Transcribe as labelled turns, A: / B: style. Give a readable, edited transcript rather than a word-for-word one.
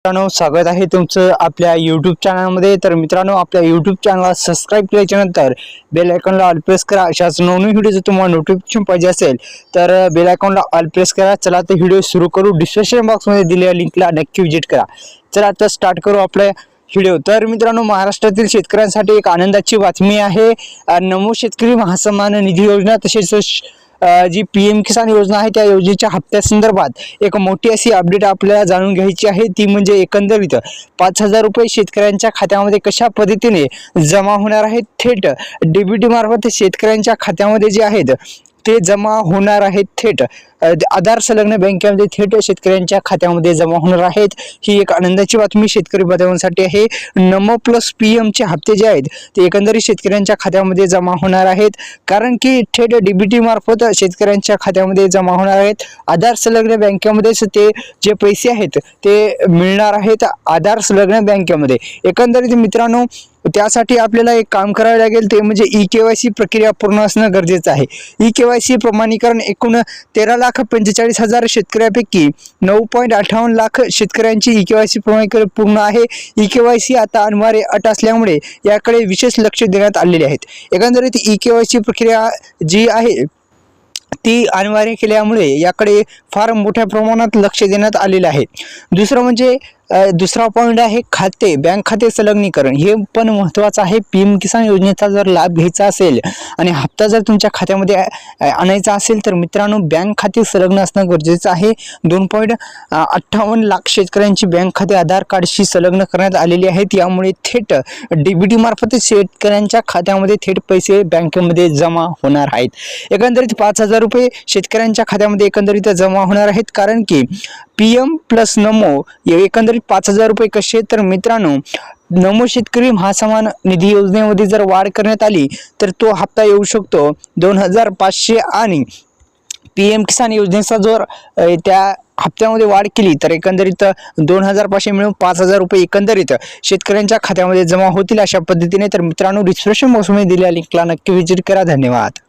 A: मित्रांनो, स्वागत आहे तुमचं आपल्या YouTube चॅनलमध्ये। तर मित्रांनो, आपल्या YouTube चॅनलला सबस्क्राइब केल्याच्या नंतर बेल आयकॉनला ऑल प्रेस करा। अशाच नवीन व्हिडिओचं तुम्हाला नोटिफिकेशन पाहिजे असेल तर बेल आयकॉनला ऑल प्रेस करा। चला तर व्हिडिओ सुरू करू। डिस्क्रिप्शन बॉक्समध्ये दिलेल्या लिंकला नक्की विजिट करा। चला आता स्टार्ट करू आपल्या व्हिडिओ। तर मित्रांनो, महाराष्ट्रातील शेतकऱ्यांसाठी एक आनंदाची बातमी आहे। नमो शेतकरी महासन्मान निधी योजना तसेच जी पीएम किसान योजना आहे त्या योजनेच्या हप्त्या संदर्भात एक मोठी अशी अपडेट आपल्याला जाणून घ्यायची आहे। ती म्हणजे एकंदरीत 5,000 रुपये शेतकऱ्यांच्या खात्यामध्ये कशा पद्धतीने जमा होणार आहेत। थेट डीबीटी मार्फत शेतकऱ्यांच्या खात्यामध्ये जे आहेत ते जमा होणार आहेत। थेट आधार संलग्न बँकेमध्ये थेट शेतकऱ्यांच्या खात्यामध्ये जमा होणार आहेत। ही एक आनंदाची बातमी शेतकरी बांधवांसाठी आहे। नमो प्लस पीएम चे हप्ते जे आहेत ते एकंदरीत शेतकऱ्यांच्या खात्यामध्ये जमा होणार आहेत, कारण की थेट डीबीटी मार्फत शेतकऱ्यांच्या खात्यामध्ये जमा होणार आहेत। आधार संलग्न बँकेमध्येच ते जे पैसे आहेत ते मिळणार आहेत आधार संलग्न बँकेमध्ये। एकंदरीत मित्रांनो, त्यासाठी आपल्याला एक काम करावे लागेल, ते म्हणजे ई-केवायसी प्रक्रिया पूर्ण असणं गरजेचं आहे। ई-केवायसी प्रमाणीकरण एकूण 13,45,000 शेतकऱ्यांपैकी 9.58 लाख शेतकऱ्यांची ई-केवायसी प्रमाणीकरण पूर्ण आहे। ई-केवायसी आता अनिवार्य अट असल्यामुळे याकडे विशेष लक्ष देण्यात आलेले आहेत। एकंदरीत ई-केवायसी प्रक्रिया जी आहे ती अनिवार्य केल्यामुळे याकडे फार मोठ्या प्रमाणात लक्ष देण्यात आलेले आहे। दुसरं म्हणजे दुसरा पॉइंट आहे खाते बँक खाते संलग्नीकरण। हे पण महत्त्वाचं आहे। पीएम किसान योजनेचा जर लाभ घ्यायचा असेल आणि हप्ता जर तुमच्या खात्यामध्ये आणायचा असेल तर मित्रांनो, बँक खाते संलग्न असणं गरजेचं आहे। 2.58 लाख शेतकऱ्यांची बँक खाते आधार कार्डशी संलग्न करण्यात आलेली आहेत। यामुळे थेट डीबीटी मार्फत शेतकऱ्यांच्या खात्यामध्ये थेट पैसे बँकेमध्ये जमा होणार आहेत। एकंदरीत 5,000 रुपये शेतकऱ्यांच्या खात्यामध्ये एकंदरीत जमा होणार आहेत, कारण की पीएम प्लस नमो एकंदरीत 5,000 रुपये कसे तर मित्रांनो, नमो शेतकरी महासन्मान निधी योजनेमध्ये जर वाढ करण्यात आली तर तो हप्ता येऊ शकतो 2,500 आणि पीएम किसान योजनेचा जर त्या हप्त्यामध्ये वाढ केली तर एकंदरीत 2,500 मिळून 5,000 रुपये एकंदरीत शेतकऱ्यांच्या खात्यामध्ये जमा होतील अशा पद्धतीने। तर मित्रांनो, डिस्क्रिप्शन बॉक्समध्ये दिलेल्या लिंकला नक्की विजिट करा। धन्यवाद।